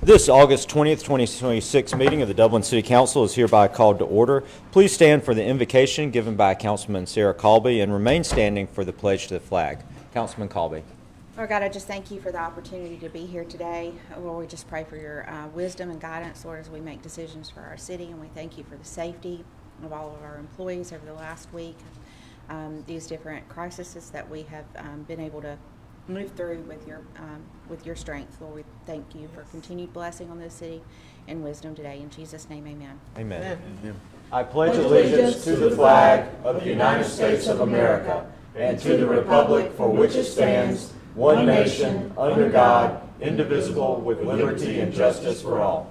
This August 20th, 2026 meeting of the Dublin City Council is hereby called to order. Please stand for the invocation given by Councilman Sarah Colby and remain standing for the pledge to the flag. Councilman Colby. Lord God, I just thank you for the opportunity to be here today. Lord, we just pray for your wisdom and guidance, Lord, as we make decisions for our city, and we thank you for the safety of all of our employees over the last week. These different crises that we have been able to move through with your strength. Lord, we thank you for continued blessing on this city and wisdom today. In Jesus' name, amen. Amen. I pledge allegiance to the flag of the United States of America and to the republic for which it stands, one nation, under God, indivisible, with liberty and justice for all.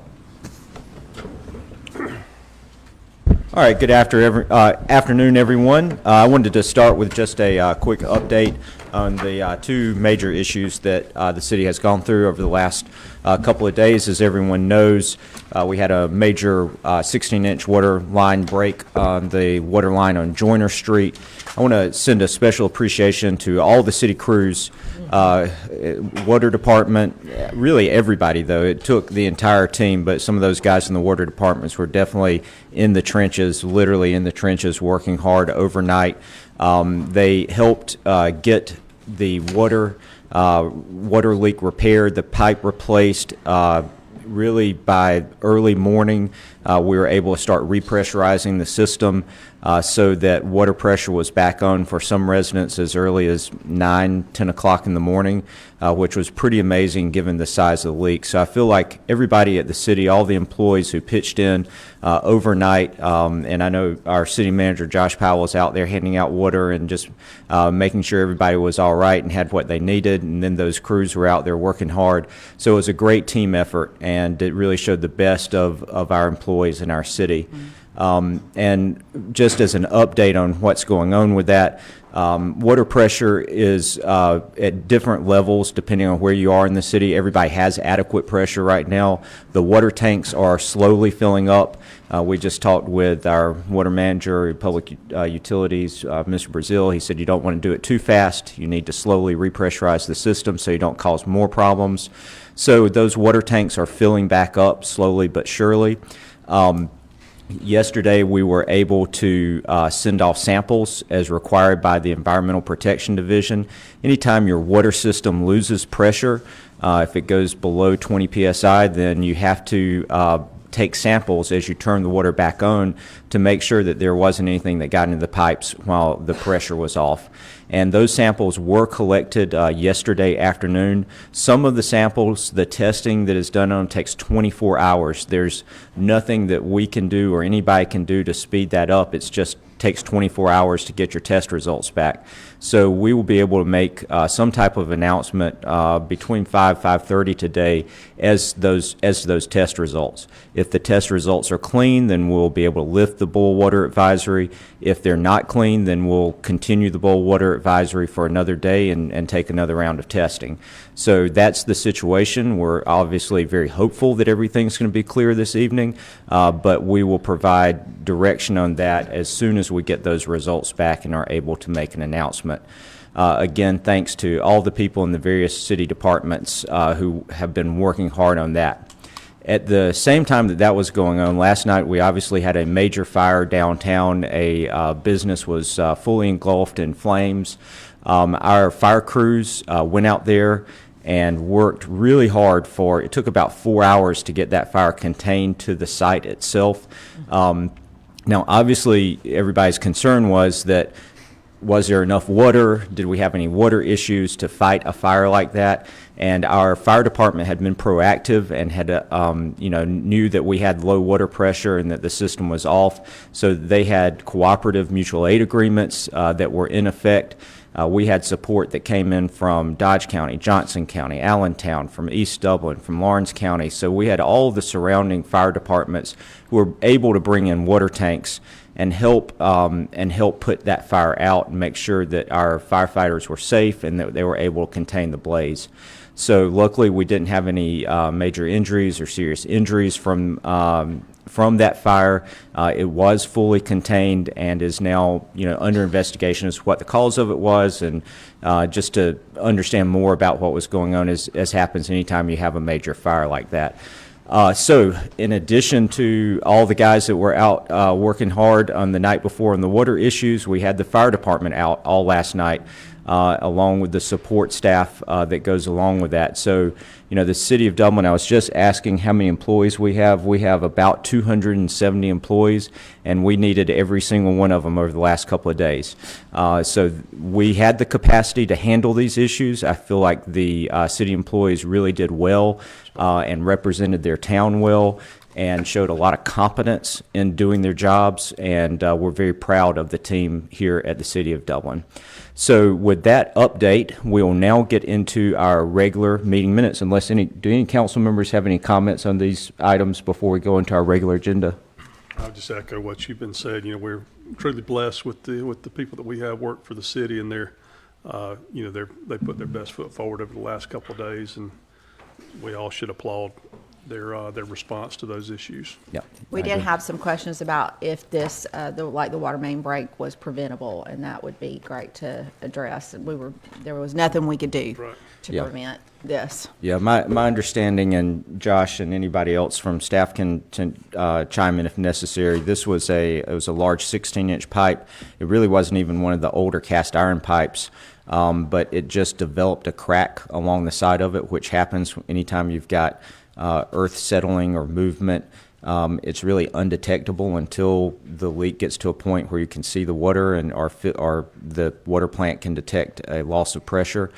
All right, good afternoon, everyone. I wanted to start with just a quick update on the two major issues that the city has gone through over the last couple of days. As everyone knows, we had a major 16-inch water line break on the water line on Joyner Street. I want to send a special appreciation to all the city crews, water department, really everybody, though. It took the entire team, but some of those guys in the water departments were definitely in the trenches, literally in the trenches, working hard overnight. They helped get the water leak repaired, the pipe replaced. Really by early morning, we were able to start repressurizing the system so that water pressure was back on for some residents as early as 10 o'clock in the morning, which was pretty amazing given the size of the leak. So I feel like everybody at the city, all the employees who pitched in overnight, and I know our city manager, Josh Powell, was out there handing out water and just making sure everybody was all right and had what they needed, and then those crews were out there working hard. So it was a great team effort, and it really showed the best of our employees in our city. And just as an update on what's going on with that, water pressure is at different levels depending on where you are in the city. Everybody has adequate pressure right now. The water tanks are slowly filling up. We just talked with our water manager, public utilities, Mr. Brazil. He said you don't want to do it too fast. You need to slowly repressurize the system so you don't cause more problems. So those water tanks are filling back up slowly but surely. Yesterday, we were able to send off samples as required by the Environmental Protection Division. Anytime your water system loses pressure, if it goes below 20 psi, then you have to take samples as you turn the water back on to make sure that there wasn't anything that got into the pipes while the pressure was off. And those samples were collected yesterday afternoon. Some of the samples, the testing that is done on them takes 24 hours. There's nothing that we can do or anybody can do to speed that up. It's just takes 24 hours to get your test results back. So we will be able to make some type of announcement between 5:30 today as those test results. If the test results are clean, then we'll be able to lift the boil water advisory. If they're not clean, then we'll continue the boil water advisory for another day and take another round of testing. So that's the situation. We're obviously very hopeful that everything's going to be clear this evening, but we will provide direction on that as soon as we get those results back and are able to make an announcement. Again, thanks to all the people in the various city departments who have been working hard on that. At the same time that was going on, last night we obviously had a major fire downtown. A business was fully engulfed in flames. Our fire crews went out there and worked really hard it took about 4 hours to get that fire contained to the site itself. Now, obviously, everybody's concern was there enough water? Did we have any water issues to fight a fire like that? And our fire department had been proactive and had, knew that we had low water pressure and that the system was off. So they had cooperative mutual aid agreements that were in effect. We had support that came in from Dodge County, Johnson County, Allentown, from East Dublin, from Lawrence County. So we had all the surrounding fire departments who were able to bring in water tanks and help put that fire out and make sure that our firefighters were safe and that they were able to contain the blaze. So luckily we didn't have any major injuries or serious injuries from from that fire. It was fully contained and is now, under investigation as to what the cause of it was, and just to understand more about what was going on as happens anytime you have a major fire like that. So in addition to all the guys that were out working hard on the night before on the water issues, we had the fire department out all last night, along with the support staff that goes along with that. So, the city of Dublin, I was just asking how many employees we have. We have about 270 employees, and we needed every single one of them over the last couple of days. So we had the capacity to handle these issues. I feel like the city employees really did well and represented their town well, and showed a lot of competence in doing their jobs, and we're very proud of the team here at the City of Dublin. So with that update, we'll now get into our regular meeting minutes, unless do any council members have any comments on these items before we go into our regular agenda? I'll just echo what you've been saying. We're truly blessed with the people that we have work for the city, and they put their best foot forward over the last couple of days, and we all should applaud their response to those issues. Yeah, We did have some questions about if this, the water main break was preventable, and that would be great to address. And there was nothing we could do Right. to Yeah. prevent this. Yeah, my understanding, and Josh and anybody else from staff can chime in if necessary. This was it was a large 16-inch pipe. It really wasn't even one of the older cast iron pipes, but it just developed a crack along the side of it, which happens anytime you've got earth settling or movement. It's really undetectable until the leak gets to a point where you can see the water, and or the water plant can detect a loss of pressure.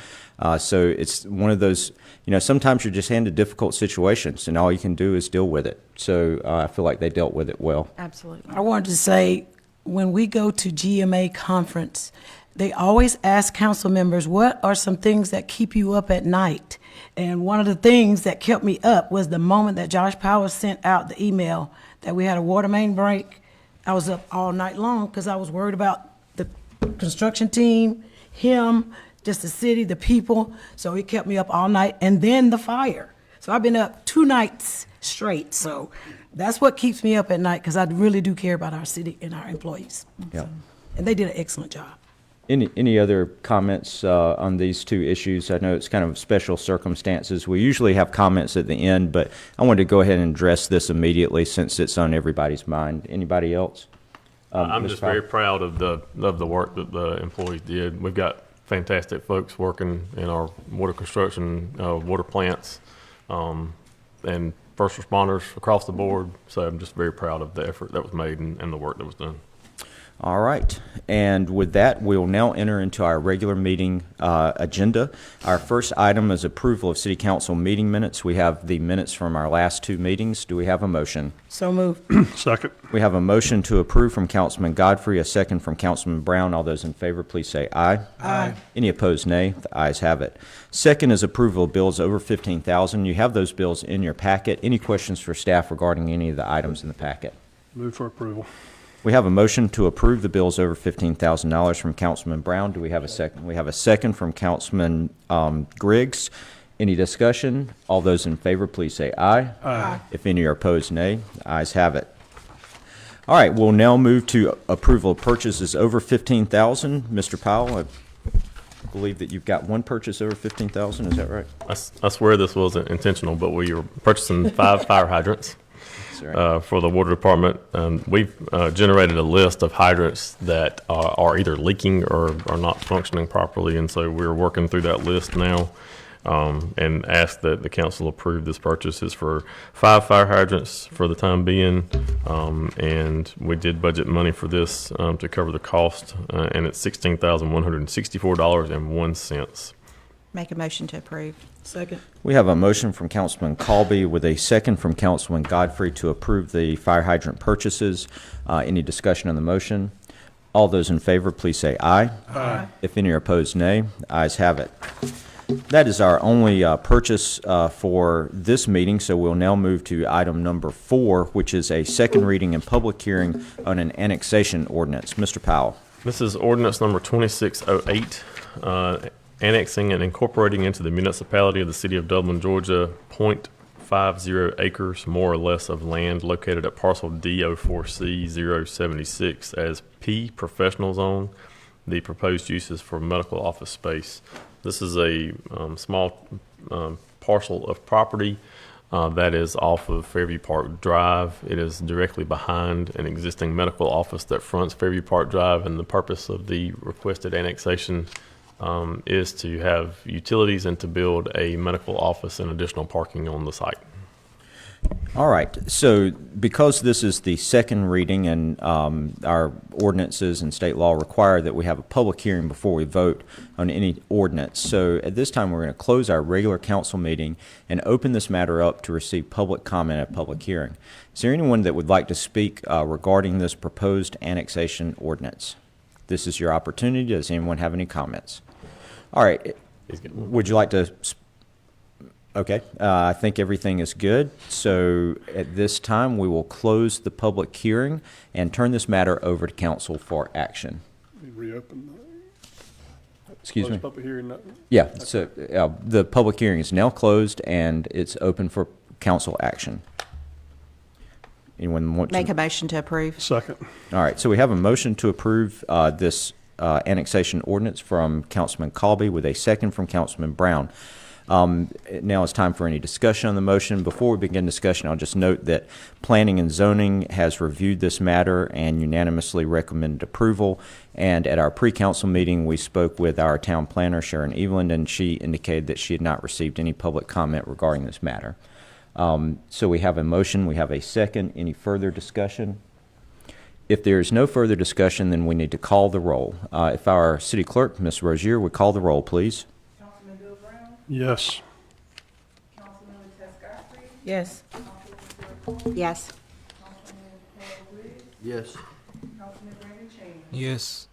So it's one of those, sometimes you're just handed difficult situations, and all you can do is deal with it. So I feel like they dealt with it well. Absolutely. I wanted to say, when we go to GMA conference, they always ask council members, what are some things that keep you up at night? And one of the things that kept me up was the moment that Josh Powers sent out the email that we had a water main break. I was up all night long because I was worried about the construction team, him, just the city, the people. So it kept me up all night. And then the fire. So I've been up 2 nights straight. So that's what keeps me up at night, because I really do care about our city and our employees. Yeah. And they did an excellent job. Any other comments on these two issues? I know it's kind of special circumstances. We usually have comments at the end, but I wanted to go ahead and address this immediately since it's on everybody's mind. Anybody else? I'm Mr. just Powell? very proud of the work that the employees did. We've got fantastic folks working in our water construction, water plants, and first responders across the board. So I'm just very proud of the effort that was made and the work that was done. All right, and with that, we will now enter into our regular meeting agenda. Our first item is approval of City Council meeting minutes. We have the minutes from our last 2 meetings. Do we have a motion? So moved. Second. We have a motion to approve from Councilman Godfrey, a second from Councilman Brown. All those in favor, please say aye. Aye. Any opposed, nay. The ayes have it. Second is approval of bills over $15,000. You have those bills in your packet. Any questions for staff regarding any of the items in the packet? Move for approval. We have a motion to approve the bills over $15,000 from Councilman Brown. Do we have a second? We have a second from Councilman Griggs. Any discussion? All those in favor, please say aye. Aye. If any are opposed, nay. The ayes have it. All right, we'll now move to approval of purchases over $15,000. Mr. Powell, I believe that you've got one purchase over $15,000. Is that right? I swear this wasn't intentional, but we were purchasing 5 fire hydrants. For the water department. We've generated a list of hydrants that are either leaking or are not functioning properly, and so we're working through that list now, and ask that the council approve this purchase. Is for 5 fire hydrants for the time being, and we did budget money for this to cover the cost, and it's $16,164.01. Make a motion to approve. Second. We have a motion from Councilman Colby with a second from Councilman Godfrey to approve the fire hydrant purchases. Any discussion on the motion? All those in favor, please say aye. Aye. If any are opposed, nay. The ayes have it. That is our only purchase for this meeting, so we'll now move to item number 4, which is a second reading and public hearing on an annexation ordinance. Mr. Powell. This is ordinance number 2608, annexing and incorporating into the municipality of the city of Dublin, Georgia, 50 acres more or less of land located at parcel D04C076 as P professional zone. The proposed use is for medical office space. This is a small parcel of property that is off of Fairview Park Drive. It is directly behind an existing medical office that fronts Fairview Park Drive, and the purpose of the requested annexation is to have utilities and to build a medical office and additional parking on the site. All right, so because this is the second reading and our ordinances and state law require that we have a public hearing before we vote on any ordinance. So at this time, we're going to close our regular council meeting and open this matter up to receive public comment at public hearing. Is there anyone that would like to speak regarding this proposed annexation ordinance? This is your opportunity. Does anyone have any comments? All right, would you like to Okay, I think everything is good. So at this time, we will close the public hearing and turn this matter over to council for action. We reopen Excuse me? the public hearing. Yeah, so the public hearing is now closed and it's open for council action. Anyone want to? Make a motion to approve. Second. All right, so we have a motion to approve this annexation ordinance from Councilman Colby with a second from Councilman Brown. Now it's time for any discussion on the motion. Before we begin discussion, I'll just note that Planning and Zoning has reviewed this matter and unanimously recommended approval. And at our pre-council meeting, we spoke with our town planner, Sharon Eveland, and she indicated that she had not received any public comment regarding this matter. So we have a motion, we have a second. Any further discussion? If there is no further discussion, then we need to call the roll. If our city clerk, Ms. Rozier, would call the roll, please. Yes. Yes. Yes. Yes. Yes.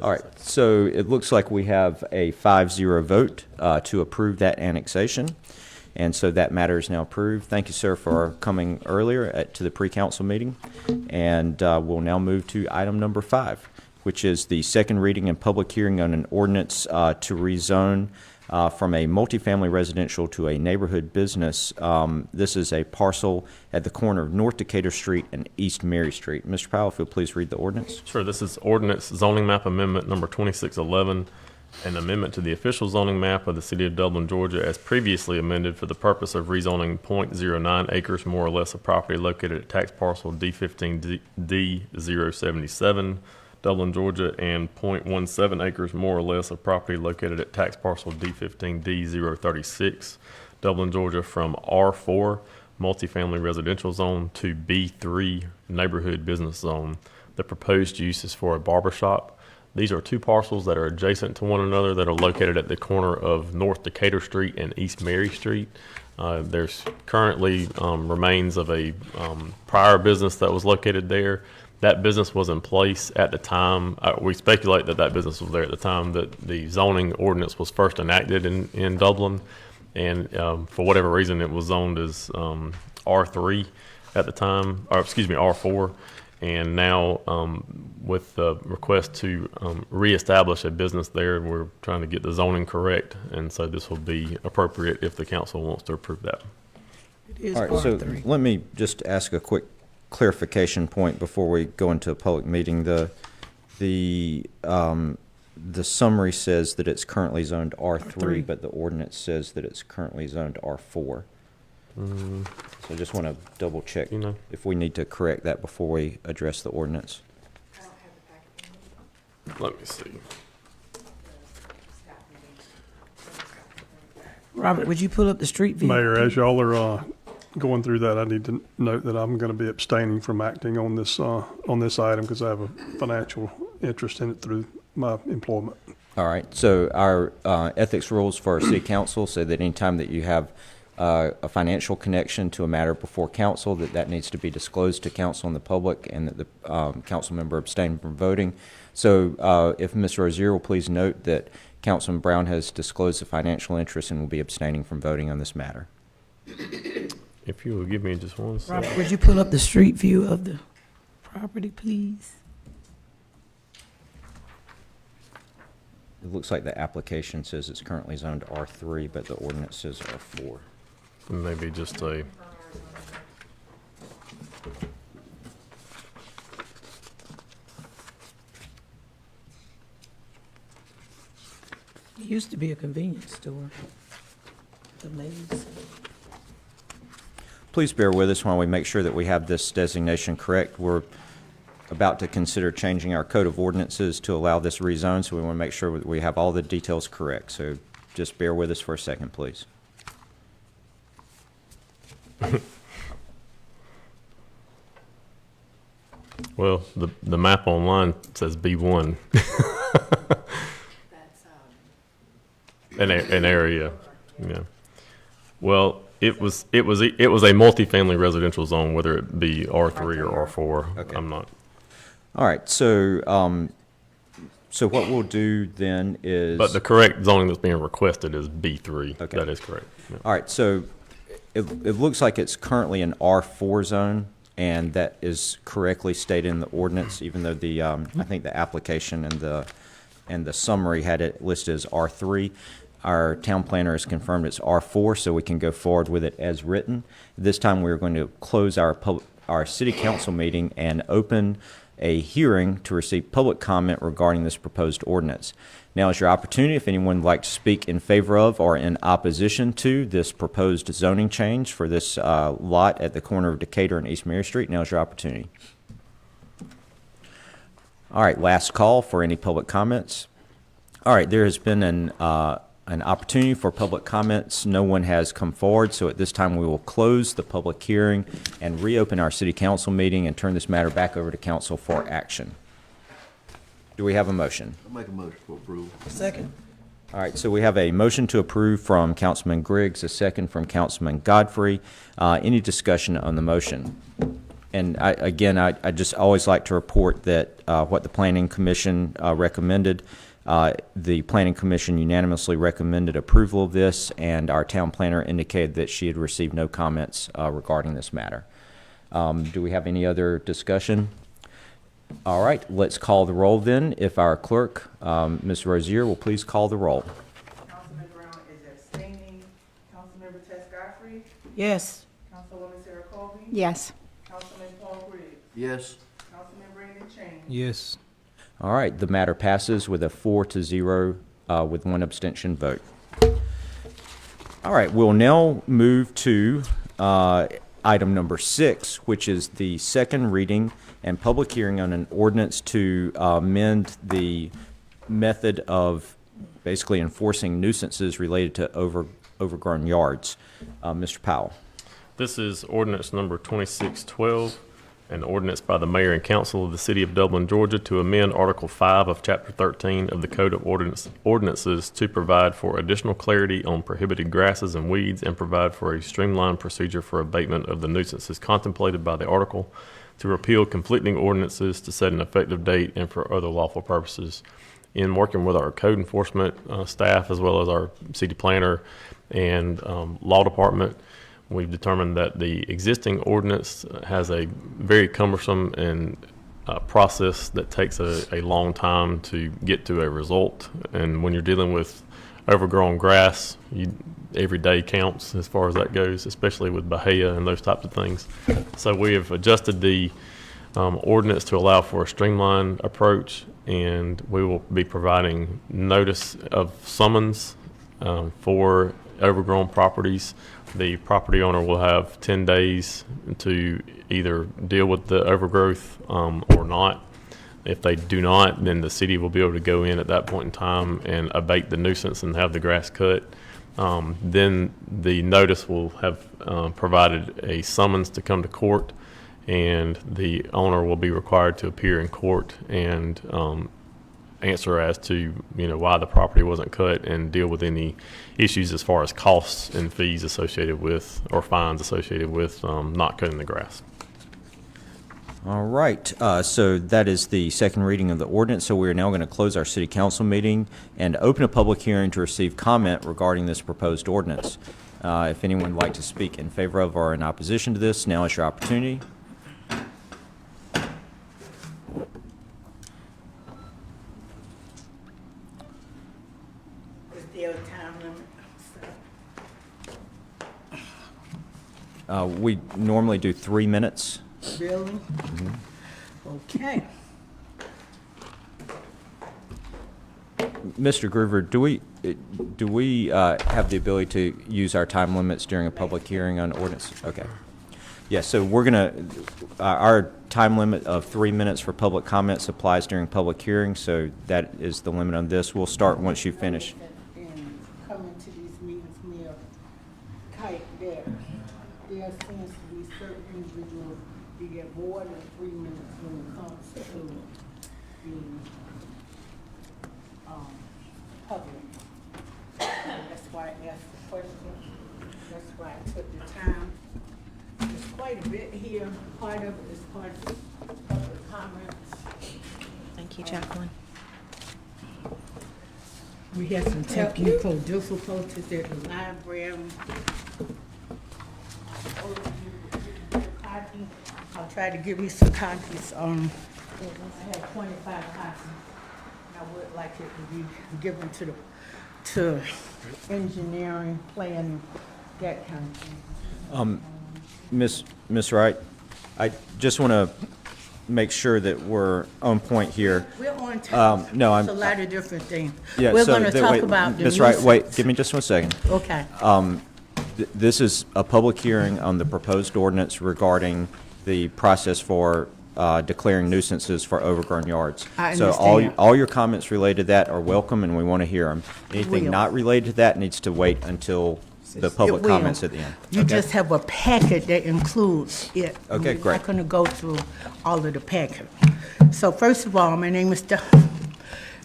All right, so it looks like we have a 5-0 vote to approve that annexation, and so that matter is now approved. Thank you, sir, for coming earlier to the pre-council meeting, and we'll now move to item number 5, which is the second reading and public hearing on an ordinance to rezone from a multifamily residential to a neighborhood business. This is a parcel at the corner of North Decatur Street and East Mary Street. Mr. Powell, if you'll please read the ordinance. Sure, this is ordinance zoning map amendment number 2611, an amendment to the official zoning map of the city of Dublin, Georgia, as previously amended for the purpose of rezoning .09 acres more or less of property located at tax parcel D15D077, Dublin, Georgia, and .17 acres more or less of property located at tax parcel D15D036, Dublin, Georgia, from R4 multifamily residential zone to B3 neighborhood business zone. The proposed use is for a barber shop. These are two parcels that are adjacent to one another that are located at the corner of North Decatur Street and East Mary Street. There's currently remains of a prior business that was located there. That business was in place at the time. We speculate that that business was there at the time that the zoning ordinance was first enacted in Dublin. And for whatever reason, it was zoned as R3 at the time, or excuse me, R4. And now with the request to reestablish a business there, we're trying to get the zoning correct. And so this will be appropriate if the council wants to approve that. It is All right, so R3. let me just ask a quick clarification point before we go into a public meeting. The summary says that it's currently zoned R3, but the ordinance says that it's currently zoned R4. So I just want to double check if we need to correct that before we address the ordinance. Let me see. Robert, would you pull up the street view? Mayor, as y'all are going through that, I need to note that I'm going to be abstaining from acting on this item because I have a financial interest in it through my employment. All right, so our ethics rules for our city council say that anytime that you have a financial connection to a matter before council, that needs to be disclosed to council and the public, and that the council member abstain from voting. So if Ms. Rozier will please note that Councilman Brown has disclosed a financial interest and will be abstaining from voting on this matter. If you will give me just one second. Robert, would you pull up the street view of the property, please? It looks like the application says it's currently zoned R3, but the ordinance says R4. Maybe just a, It used to be a convenience store. The Maze. Please bear with us while we make sure that we have this designation correct. We're about to consider changing our code of ordinances to allow this rezone, so we want to make sure that we have all the details correct. So just bear with us for a second, please. well, the map online says B1. An area, yeah. Well, it was a multifamily residential zone, whether it be R3 or R4. Okay. I'm not. All right, so so what we'll do then is... But the correct zoning that's being requested is B3. Okay. That is correct. Yeah. All right, so it looks like it's currently an R4 zone, and that is correctly stated in the ordinance, even though the, I think the application and the summary had it listed as R3. Our town planner has confirmed it's R4, so we can go forward with it as written. This time, we're going to close our city council meeting and open a hearing to receive public comment regarding this proposed ordinance. Now is your opportunity. If anyone would like to speak in favor of or in opposition to this proposed zoning change for this lot at the corner of Decatur and East Mary Street, now is your opportunity. All right, last call for any public comments. All right, there has been an opportunity for public comments. No one has come forward, so at this time we will close the public hearing and reopen our city council meeting and turn this matter back over to council for action. Do we have a motion? I'll make a motion to approve. Second. All right, so we have a motion to approve from Councilman Griggs, a second from Councilman Godfrey. Any discussion on the motion? And I just always like to report that what the Planning Commission recommended. The Planning Commission unanimously recommended approval of this, and our town planner indicated that she had received no comments regarding this matter. Do we have any other discussion? All right, let's call the roll then. If our clerk, Ms. Rozier, will please call the roll. Councilman Brown is abstaining. Councilmember Tess Godfrey. Yes. Councilwoman Sarah Colby. Yes. Councilman Paul Griggs. Yes. Councilman Brandon Chang. Yes. All right, the matter passes with a 4-0 with one abstention vote. All right, we'll now move to item number 6, which is the second reading and public hearing on an ordinance to amend the method of basically enforcing nuisances related to overgrown yards. Mr. Powell. This is ordinance number 2612, an ordinance by the mayor and council of the city of Dublin, Georgia, to amend Article 5 of Chapter 13 of the Code of Ordinances to provide for additional clarity on prohibited grasses and weeds and provide for a streamlined procedure for abatement of the nuisances contemplated by the article, to repeal conflicting ordinances, to set an effective date, and for other lawful purposes. In working with our code enforcement staff as well as our city planner and law department, we've determined that the existing ordinance has a very cumbersome and process that takes a long time to get to a result. And when you're dealing with overgrown grass, every day counts as far as that goes, especially with bahia and those types of things. So we have adjusted the ordinance to allow for a streamlined approach, and we will be providing notice of summons for overgrown properties. The property owner will have 10 days to either deal with the overgrowth or not. If they do not, then the city will be able to go in at that point in time and abate the nuisance and have the grass cut. Then the notice will have provided a summons to come to court, and the owner will be required to appear in court and answer as to why the property wasn't cut and deal with any issues as far as costs and fees associated with or fines associated with not cutting the grass. All right, so that is the second reading of the ordinance. So we are now going to close our city council meeting and open a public hearing to receive comment regarding this proposed ordinance. If anyone would like to speak in favor of or in opposition to this, now is your opportunity. We normally do 3 minutes. Really? Okay. Mr. Groover, do we have the ability to use our time limits during a public hearing on ordinance? Okay. Yeah, so we're gonna, our time limit of 3 minutes for public comments applies during public hearings, so that is the limit on this. We'll start once you finish. And coming to these meetings, Mayor, kite that there seems to be certain individuals that get more than 3 minutes when it comes to the, public. That's why I asked the question. That's why I took the time. There's quite a bit here. Part of it is part of public comments. Thank you, Jacqueline. We had some technical difficulties at the library. I'll try to give you some copies. I have 25 copies. I would like it to be given to engineering, planning, that kind of thing. Ms. Wright, I just want to make sure that we're on point here. We're on time. No, It's a lot of different things. Yeah, We're so going to the- talk wait, about the Ms. Wright, wait, nuisance. give me just 1 second. Okay. This is a public hearing on the proposed ordinance regarding the process for declaring nuisances for overgrown yards. I So understand. all your comments related to that are welcome, and we want to hear them. Anything Will. not related to that needs to wait until the public It will. comments at the end. You Okay? just have a packet that includes it. Okay, We're great. not going to go through all of the packet. So first of all, my name is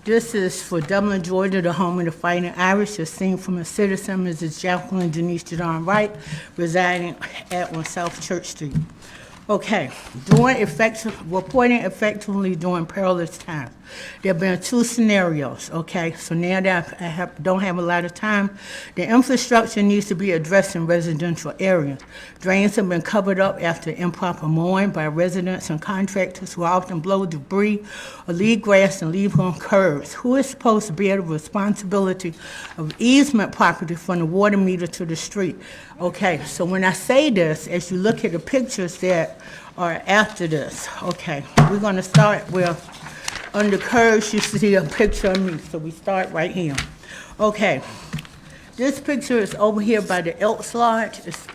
this is for Dublin, Georgia, the home of the Fighting Irish, as seen from a citizen, Mrs. Jacqueline Denise Jadon Wright, residing at 1 South Church Street. Okay, reporting effectively during perilous times. There have been 2 scenarios, okay? So now that don't have a lot of time, the infrastructure needs to be addressed in residential areas. Drains have been covered up after improper mowing by residents and contractors who often blow debris or leave grass and leave on curbs. Who is supposed to bear the responsibility of easement property from the water meter to the street? Okay, so when I say this, as you look at the pictures that are after this, okay, we're going to start with, under curves, you see a picture of me, so we start right here. Okay, this picture is over here by the Elks Lodge. It's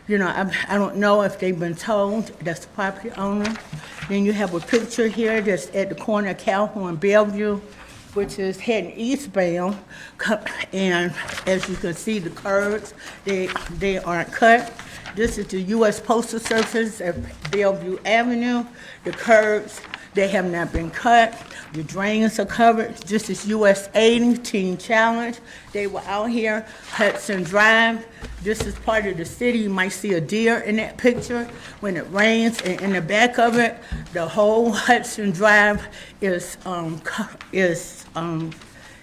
you know, I don't know if they've been told, that's the property owner. Then you have a picture here that's at the corner of Calhoun and Bellevue, which is heading eastbound, and as you can see, the curves, they aren't cut. This is the U.S. Postal Service at Bellevue Avenue. The curves, they have not been cut. The drains are covered. This is US 80 Teen Challenge. They were out here, Hudson Drive. This is part of the city. You might see a deer in that picture when it rains. And in the back of it, the whole Hudson Drive is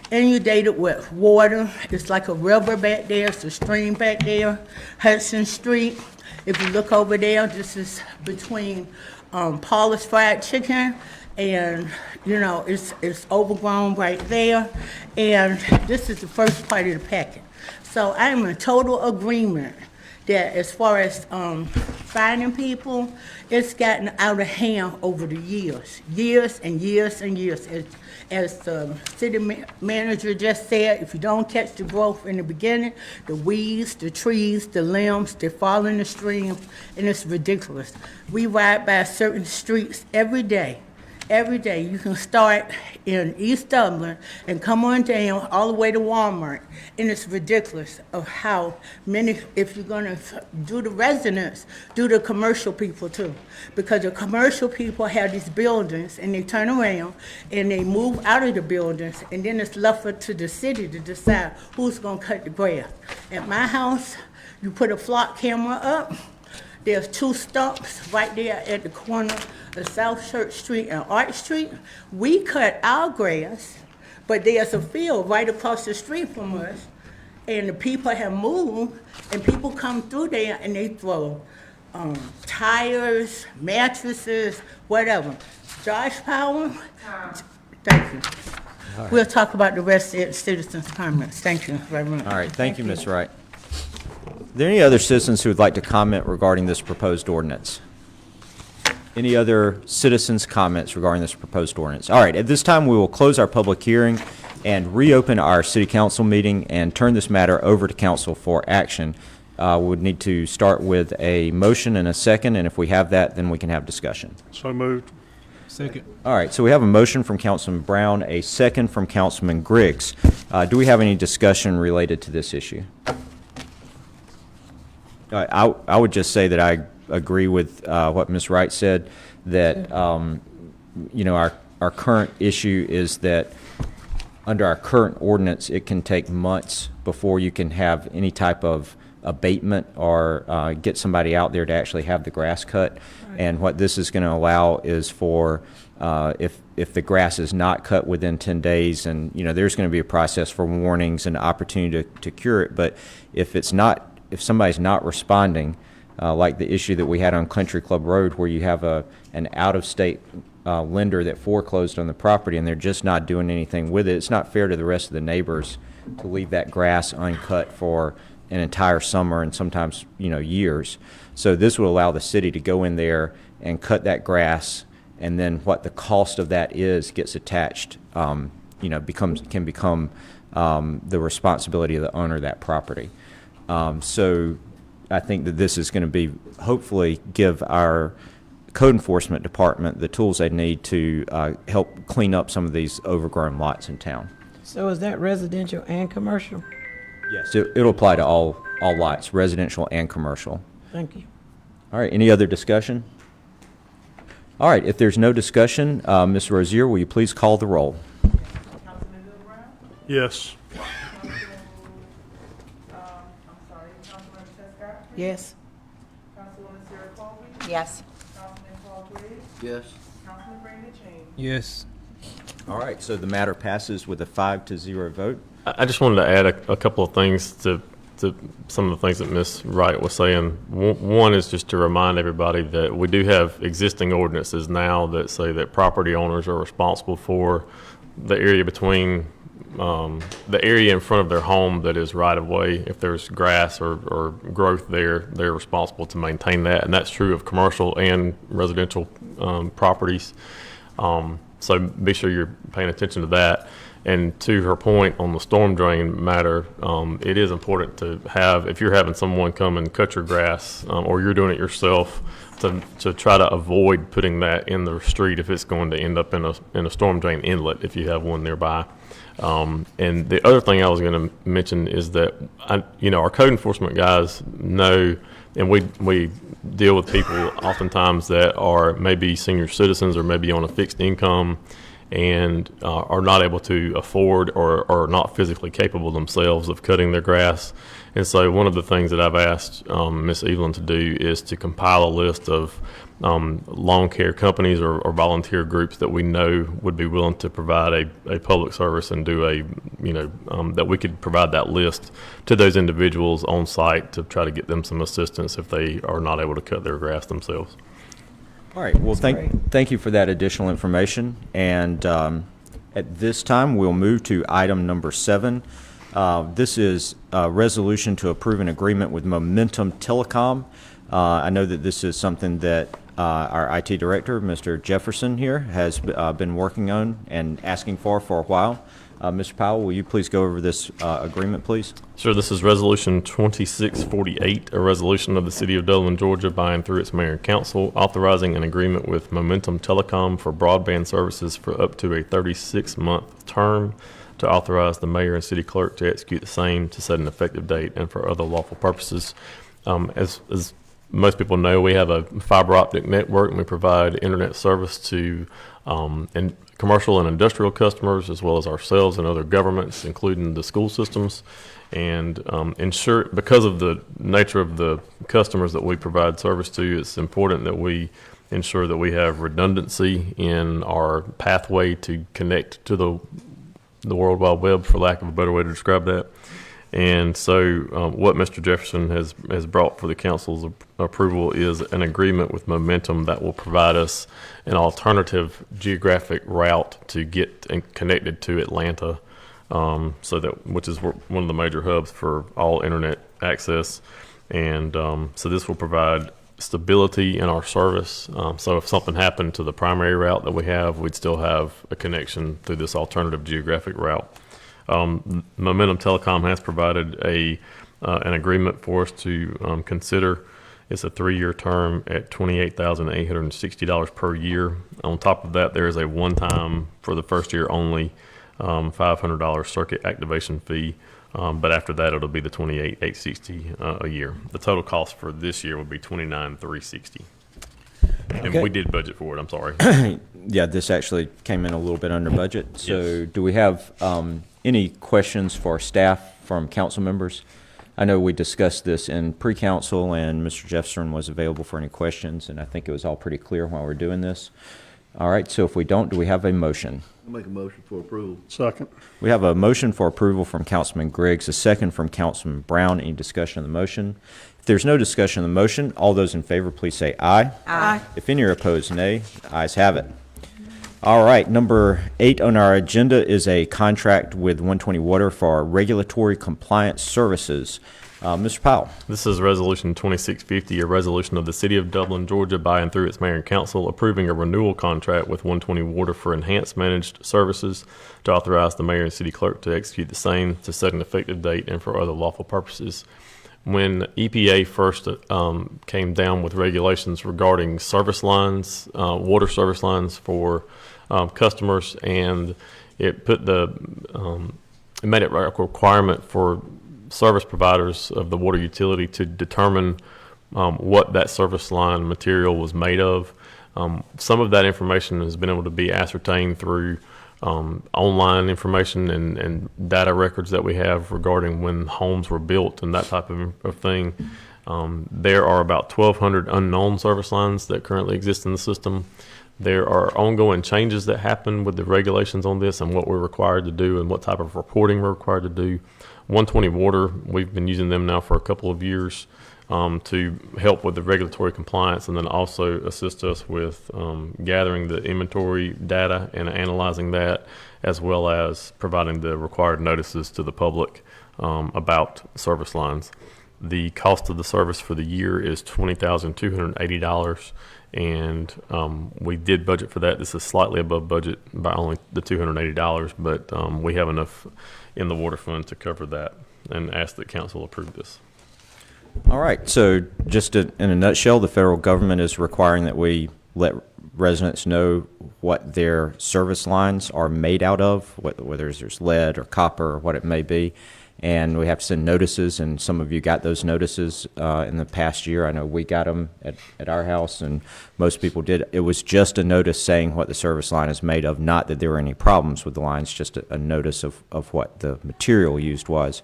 inundated with water. It's like a river back there. It's a stream back there. Hudson Street. If you look over there, this is between Paula's Fried Chicken, and you know it's overgrown right there. And this is the first part of the packet. So I am in total agreement that as far as finding people, it's gotten out of hand over the years and years and years. As the city manager just said, if you don't catch the growth in the beginning, the weeds, the trees, the limbs, they fall in the stream, and it's ridiculous. We ride by certain streets every day. Every day. You can start in East Dublin and come on down all the way to Walmart, and it's ridiculous of how many, if you're gonna do the residents, do the commercial people too. Because the commercial people have these buildings and they turn around and they move out of the buildings, and then it's left up to the city to decide who's gonna cut the grass. At my house, you put a flock camera up, there's 2 stumps right there at the corner of South Church Street and Arch Street. We cut our grass, but there's a field right across the street from us, and the people have moved, and people come through there and they throw tires, mattresses, whatever. Josh Powell, thank you. We'll talk about the rest of the citizens' comments. Thank you very much. All right, thank you, Ms. Wright. there any other citizens who would like to comment regarding this proposed ordinance? Any other citizens' comments regarding this proposed ordinance? All right, at this time, we will close our public hearing and reopen our city council meeting and turn this matter over to council for action. We would need to start with a motion and a second, and if we have that, then we can have discussion. So moved. Second. All right, so we have a motion from Councilman Brown, a second from Councilman Griggs. Do we have any discussion related to this issue? I would just say that I agree with what Ms. Wright said, that you know, our current issue is that under our current ordinance, it can take months before you can have any type of abatement or get somebody out there to actually have the grass cut. Right. And what this is going to allow is for if the grass is not cut within 10 days, and you know, there's going to be a process for warnings and opportunity to cure it. But if somebody's not responding, like the issue that we had on Country Club Road, where you have an out-of-state lender that foreclosed on the property and they're just not doing anything with it, it's not fair to the rest of the neighbors to leave that grass uncut for an entire summer and sometimes, you know, years. So this would allow the city to go in there and cut that grass, and then what the cost of that is gets attached, you know, can become the responsibility of the owner of that property. So I think that this is going to be, hopefully, give our code enforcement department the tools they need to help clean up some of these overgrown lots in town. So is that residential and commercial? Yes, it'll apply to all lots, residential and commercial. Thank you. All right, any other discussion? All right, if there's no discussion, Ms. Rozier, will you please call the roll? Councilman Bill Brown? Yes. Councilmember Tess Godfrey? Yes. Councilwoman Sarah Colby? Yes. Councilman Paul Griggs? Yes. Councilman Brandon King? Yes. All right, so the matter passes with a 5-0 vote. I just wanted to add a couple of things to some of the things that Ms. Wright was saying. One is just to remind everybody that we do have existing ordinances now that say that property owners are responsible for the area between the area in front of their home that is right of way. If there's grass or growth there, they're responsible to maintain that, and that's true of commercial and residential properties. So be sure you're paying attention to that. And to her point on the storm drain matter, it is important to have, if you're having someone come and cut your grass, or you're doing it yourself, to try to avoid putting that in the street if it's going to end up in a storm drain inlet if you have one nearby. And the other thing I was going to mention is that our code enforcement guys know, and we deal with people oftentimes that are maybe senior citizens or maybe on a fixed income and are not able to afford or are not physically capable themselves of cutting their grass. And so one of the things that I've asked Ms. Evelyn to do is to compile a list of lawn care companies or volunteer groups that we know would be willing to provide a public service and do that we could provide that list to those individuals on site to try to get them some assistance if they are not able to cut their grass themselves. All right, well, thank you for that additional information. And at this time, we'll move to item number 7. This is a resolution to approve an agreement with Momentum Telecom. I know that this is something that our IT director, Mr. Jefferson here, has been working on and asking for a while. Mr. Powell, will you please go over this agreement, please? Sure. This is Resolution 2648, a resolution of the City of Dublin, Georgia, by and through its mayor and council, authorizing an agreement with Momentum Telecom for broadband services for up to a 36-month term, to authorize the mayor and city clerk to execute the same, to set an effective date, and for other lawful purposes. As most people know, we have a fiber optic network, and we provide internet service to commercial and industrial customers, as well as ourselves and other governments, including the school systems. And because of the nature of the customers that we provide service to, it's important that we ensure that we have redundancy in our pathway to connect to the World Wide Web, for lack of a better way to describe that. And so what Mr. Jefferson has brought for the council's approval is an agreement with Momentum that will provide us an alternative geographic route to get connected to Atlanta, which is one of the major hubs for all internet access. And so this will provide stability in our service. So if something happened to the primary route that we have, we'd still have a connection through this alternative geographic route. Momentum Telecom has provided an agreement for us to consider. It's a 3-year term at $28,860 per year. On top of that, there is a one-time, for the first year only, $500 circuit activation fee. But after that, it'll be the $28,860 a year. The total cost for this year would be $29,360. And Okay. we did budget for it. I'm sorry. Yeah, this actually came in a little bit under budget. So Yes. do we have any questions for staff from council members? I know we discussed this in pre-council, and Mr. Jefferson was available for any questions, and I think it was all pretty clear while we're doing this. All right, so if we don't, do we have a motion? I'll make a motion for approval. Second. We have a motion for approval from Councilman Griggs, a second from Councilman Brown. Any discussion of the motion? If there's no discussion of the motion, all those in favor, please say aye. Aye. If any are opposed, nay. Ayes have it. All right, number 8 on our agenda is a contract with 120 Water for our regulatory compliance services. Mr. Powell. This is Resolution 2650, a resolution of the City of Dublin, Georgia, by and through its mayor and council, approving a renewal contract with 120 Water for enhanced managed services, to authorize the mayor and city clerk to execute the same, to set an effective date, and for other lawful purposes. When EPA first came down with regulations regarding service lines, water service lines for customers, and it put it made it a requirement for service providers of the water utility to determine what that service line material was made of. Some of that information has been able to be ascertained through online information and data records that we have regarding when homes were built and that type of thing. There are about 1,200 unknown service lines that currently exist in the system. There are ongoing changes that happen with the regulations on this and what we're required to do and what type of reporting we're required to do. 120 Water, we've been using them now for a couple of years to help with the regulatory compliance, and then also assist us with gathering the inventory data and analyzing that, as well as providing the required notices to the public about service lines. The cost of the service for the year is $20,280, and we did budget for that. This is slightly above budget by only the $280, but we have enough in the water fund to cover that, and ask that council approve this. All right, so just in a nutshell, the federal government is requiring that we let residents know what their service lines are made out of, whether there's lead or copper or what it may be. And we have to send notices, and some of you got those notices in the past year. I know we got them at our house, and most people did. It was just a notice saying what the service line is made of, not that there were any problems with the lines, just a notice of what the material used was.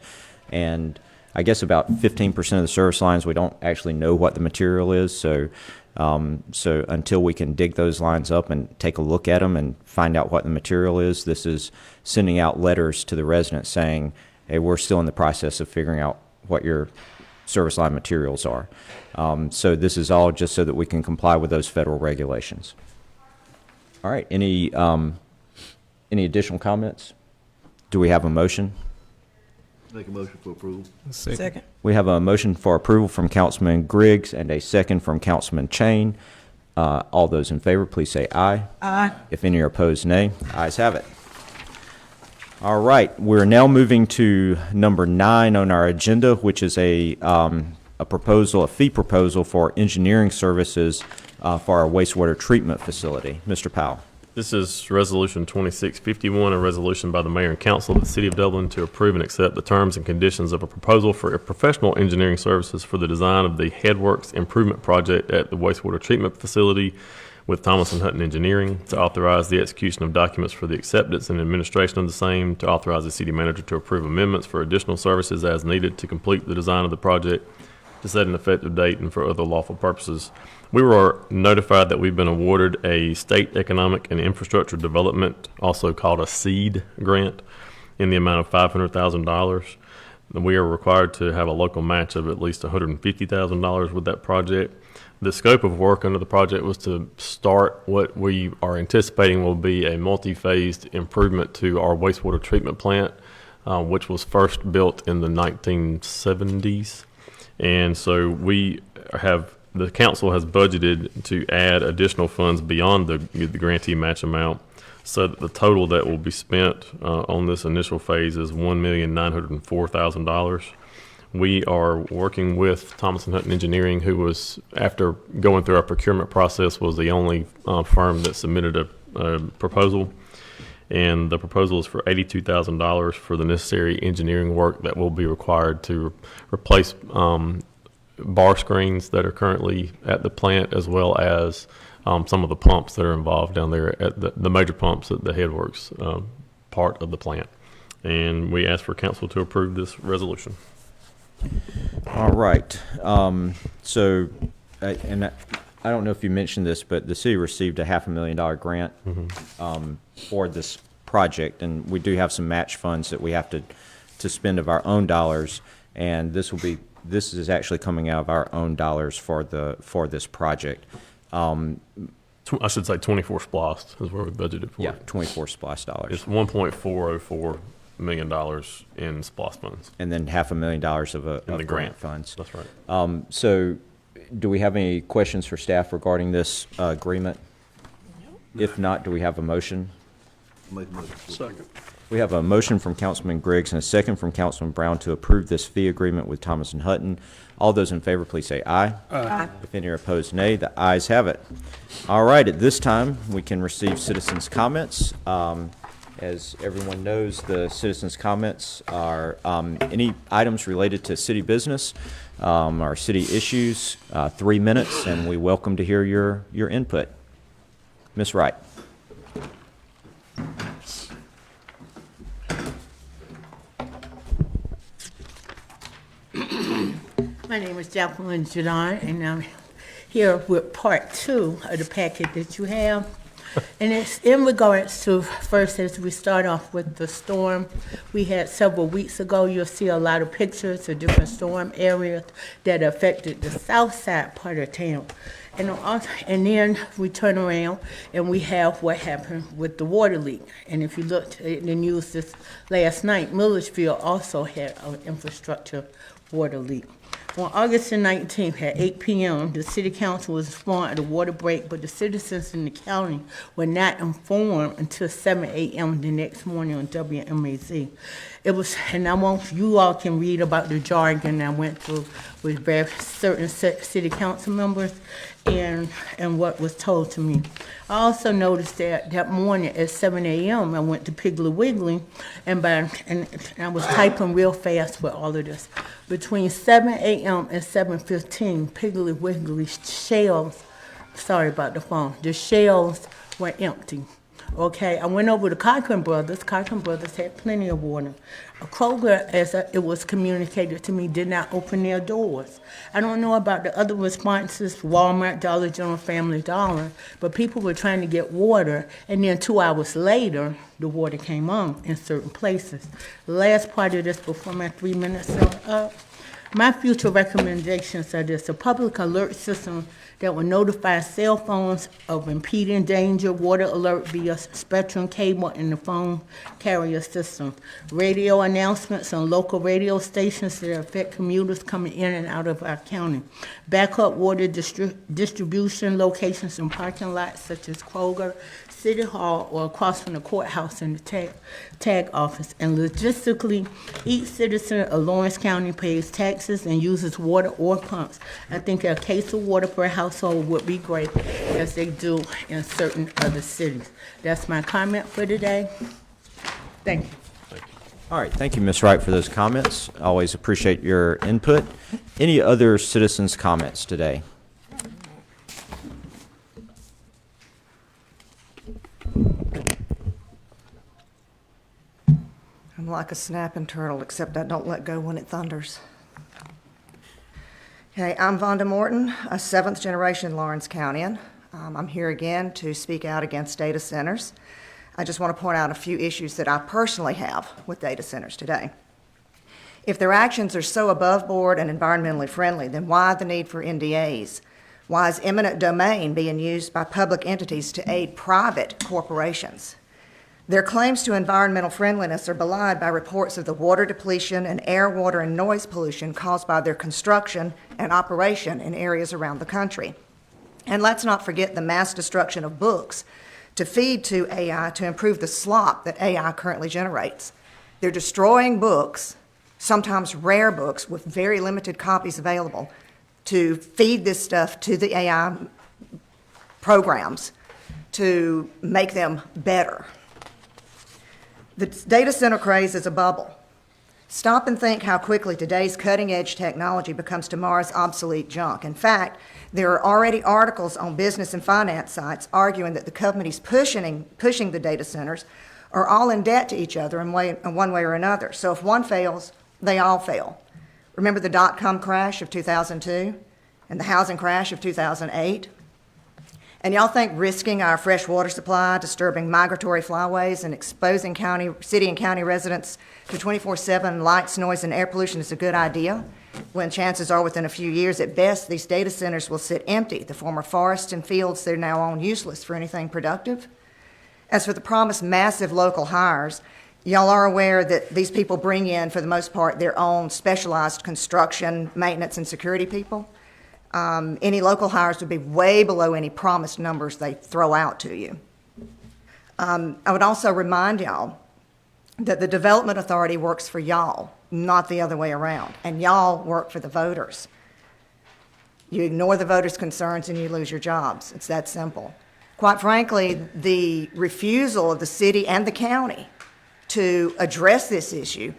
And I guess about 15% of the service lines, we don't actually know what the material is. So until we can dig those lines up and take a look at them and find out what the material is, this is sending out letters to the residents saying, hey, we're still in the process of figuring out what your service line materials are. So this is all just so that we can comply with those federal regulations. All right, any additional comments? Do we have a motion? Make a motion for approval. Second. We have a motion for approval from Councilman Griggs and a second from Councilman Chain. All those in favor, please say aye. Aye. If any are opposed, nay. Ayes have it. All right, we're now moving to number 9 on our agenda, which is a fee proposal for engineering services for our wastewater treatment facility. Mr. Powell. This is Resolution 2651, a resolution by the Mayor and Council of the City of Dublin to approve and accept the terms and conditions of a proposal for professional engineering services for the design of the Headworks Improvement Project at the wastewater treatment facility with Thomas & Hutton Engineering, to authorize the execution of documents for the acceptance and administration of the same, to authorize the city manager to approve amendments for additional services as needed to complete the design of the project, to set an effective date, and for other lawful purposes. We were notified that we've been awarded a State Economic and Infrastructure Development, also called a SEED grant, in the amount of $500,000. We are required to have a local match of at least $150,000 with that project. The scope of work under the project was to start what we are anticipating will be a multi-phased improvement to our wastewater treatment plant, which was first built in the 1970s. And so the council has budgeted to add additional funds beyond the grantee match amount, so that the total that will be spent on this initial phase is $1,904,000. We are working with Thomas & Hutton Engineering, who was, after going through our procurement process, was the only firm that submitted a proposal. And the proposal is for $82,000 for the necessary engineering work that will be required to replace bar screens that are currently at the plant, as well as some of the pumps that are involved down there at the major pumps at the headworks part of the plant. And we ask for council to approve this resolution. All right. So, and I don't know if you mentioned this, but the city received a $500,000 grant for this project, and we do have some match funds that we have to spend of our own dollars, and this is actually coming out of our own dollars for this project. I should say 24 splost is where we budgeted for. Yeah, 24 splash dollars. It's $1.404 million in SPLOST funds. And then $500,000 of the grant funds. That's right. So do we have any questions for staff regarding this agreement? If not, do we have a motion? Make a motion. Second. We have a motion from Councilman Griggs and a second from Councilman Brown to approve this fee agreement with Thomas & Hutton. All those in favor, please say aye. Aye. If any are opposed, nay. The ayes have it. All right, at this time, we can receive citizens' comments. As everyone knows, the citizens' comments are any items related to city business or city issues, 3 minutes, and we welcome to hear your input. Ms. Wright. My name is Jacqueline Jadon, and I'm here with part 2 of the packet that you have. And it's in regards to, first, as we start off with the storm we had several weeks ago. You'll see a lot of pictures of different storm areas that affected the south side part of town. And then we turn around and we have what happened with the water leak. And if you looked at the news this last night, Millersville also had an infrastructure water leak. On August the 19th at 8 p.m., the city council was informed of the water break, but the citizens in the county were not informed until 7 a.m. the next morning on WMAZ. It was, and you all can read about the jargon I went through with very certain city council members and what was told to me. I also noticed that morning at 7 a.m. I went to Piggly Wiggly, and I was typing real fast with all of this. Between 7 a.m. and 7:15, Piggly Wiggly's shelves, sorry about the phone, the shelves were empty. Okay, I went over to Cochran Brothers. Cochran Brothers had plenty of water. Kroger, as it was communicated to me, did not open their doors. I don't know about the other responses, Walmart, Dollar General, Family Dollar, but people were trying to get water, and then 2 hours later, the water came on in certain places. The last part of this, before my 3 minutes are up, my future recommendations are this: a public alert system that will notify cell phones of impending danger, water alert via spectrum cable in the phone carrier system, radio announcements on local radio stations that affect commuters coming in and out of our county, backup water distribution locations in parking lots such as Kroger, City Hall, or across from the courthouse and the tag office. And logistically, each citizen of Lawrence County pays taxes and uses water or pumps. I think a case of water per household would be great, as they do in certain other cities. That's my comment for today. Thank you. All right, thank you, Ms. Wright, for those comments. Always appreciate your input. Any other citizens' comments today? I'm like a snapping turtle, except I don't let go when it thunders. Okay, I'm Vonda Morton, a 7th generation Lawrence Countyan. I'm here again to speak out against data centers. I just want to point out a few issues that I personally have with data centers today. If their actions are so above board and environmentally friendly, then why the need for NDAs? Why is eminent domain being used by public entities to aid private corporations? Their claims to environmental friendliness are belied by reports of the water depletion and air, water, and noise pollution caused by their construction and operation in areas around the country. And let's not forget the mass destruction of books to feed to AI to improve the slop that AI currently generates. They're destroying books, sometimes rare books with very limited copies available, to feed this stuff to the AI programs to make them better. The data center craze is a bubble. Stop and think how quickly today's cutting-edge technology becomes tomorrow's obsolete junk. In fact, there are already articles on business and finance sites arguing that the companies pushing the data centers are all in debt to each other in one way or another. So if one fails, they all fail. Remember the dot-com crash of 2002 and the housing crash of 2008? And y'all think risking our fresh water supply, disturbing migratory flyways, and exposing city and county residents to 24/7 lights, noise, and air pollution is a good idea, when chances are within a few years at best these data centers will sit empty, the former forests and fields they're now own useless for anything productive? As for the promised massive local hires, y'all are aware that these people bring in, for the most part, their own specialized construction, maintenance, and security people. Any local hires would be way below any promised numbers they throw out to you. I would also remind y'all that the Development Authority works for y'all, not the other way around, and y'all work for the voters. You ignore the voters' concerns and you lose your jobs. It's that simple. Quite frankly, the refusal of the city and the county to address this issue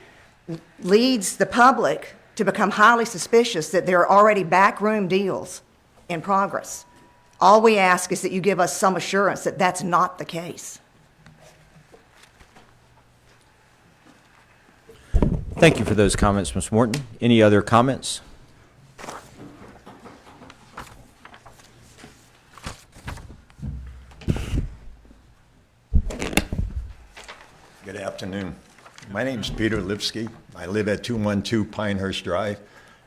leads the public to become highly suspicious that there are already backroom deals in progress. All we ask is that you give us some assurance that that's not the case. Thank you for those comments, Ms. Morton. Any other comments? Good afternoon. My name's Peter Lipsky. I live at 212 Pinehurst Drive,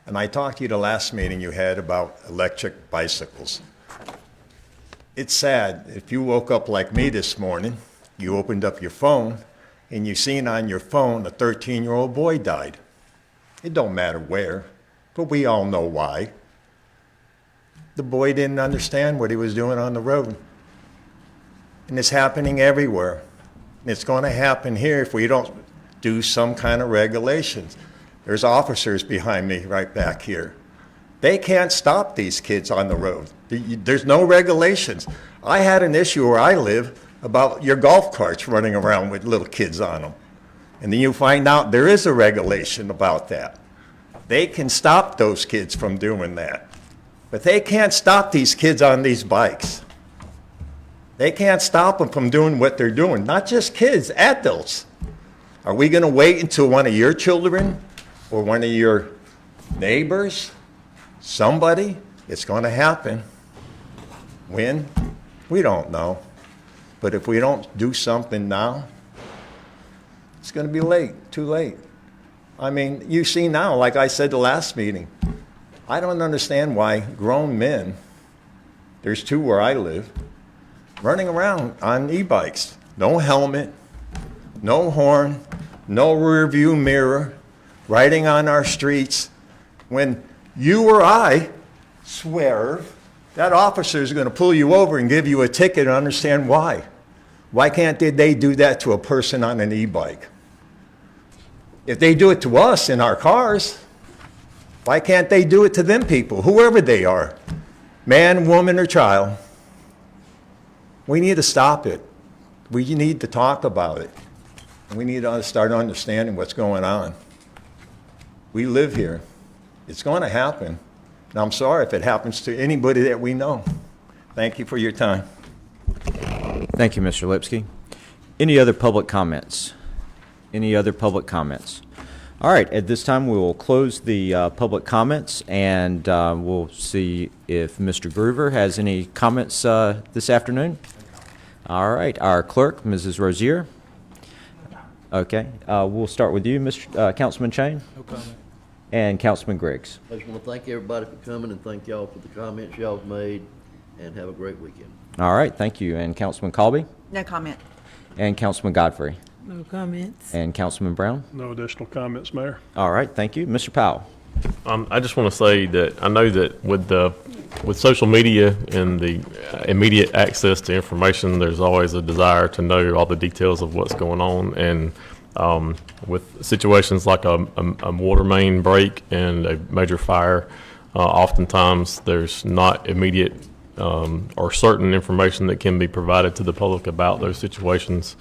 and I talked to you the last meeting you had about electric bicycles. It's sad, if you woke up like me this morning, you opened up your phone, and you seen on your phone a 13-year-old boy died. It don't matter where, but we all know why. The boy didn't understand what he was doing on the road. And it's happening everywhere. And it's going to happen here if we don't do some kind of regulations. There's officers behind me right back here. They can't stop these kids on the road. There's no regulations. I had an issue where I live about your golf carts running around with little kids on them. And then you find out there is a regulation about that. They can stop those kids from doing that. But they can't stop these kids on these bikes. They can't stop them from doing what they're doing. Not just kids, adults. Are we going to wait until one of your children or one of your neighbors, somebody, it's going to happen? When? We don't know. But if we don't do something now, it's going to be late, too late. I mean, you see now, like I said the last meeting, I don't understand why grown men, there's two where I live, running around on e-bikes, no helmet, no horn, no rear view mirror, riding on our streets, when you or I swerve, that officer is going to pull you over and give you a ticket and understand why. Why can't they do that to a person on an e-bike? If they do it to us in our cars, why can't they do it to them people, whoever they are, man, woman, or child? We need to stop it. We need to talk about it. We need to start understanding what's going on. We live here. It's going to happen. And I'm sorry if it happens to anybody that we know. Thank you for your time. Thank you, Mr. Lipsky. Any other public comments? Any other public comments? All right, at this time, we will close the public comments, and we'll see if Mr. Groover has any comments this afternoon. All right, our clerk, Mrs. Rozier. Okay, we'll start with you, Councilman Chain. No comment. And Councilman Griggs. I just want to thank everybody for coming and thank y'all for the comments y'all have made, and have a great weekend. All right, thank you. And Councilman Colby? No comment. And Councilman Godfrey. No comments. And Councilman Brown. No additional comments, Mayor. All right, thank you. Mr. Powell. I just want to say that I know that with social media and the immediate access to information, there's always a desire to know all the details of what's going on. And with situations like a water main break and a major fire, oftentimes there's not immediate or certain information that can be provided to the public about those situations.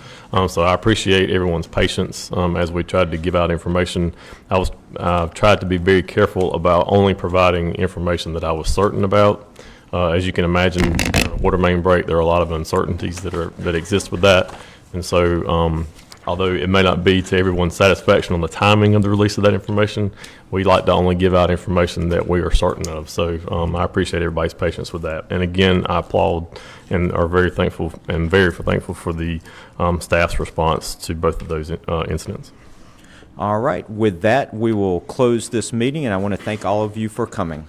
So I appreciate everyone's patience as we tried to give out information. I tried to be very careful about only providing information that I was certain about. As you can imagine, water main break, there are a lot of uncertainties that exist with that. And so although it may not be to everyone's satisfaction on the timing of the release of that information, we like to only give out information that we are certain of. So I appreciate everybody's patience with that. And again, I applaud and are very thankful for the staff's response to both of those incidents. All right, with that, we will close this meeting, and I want to thank all of you for coming.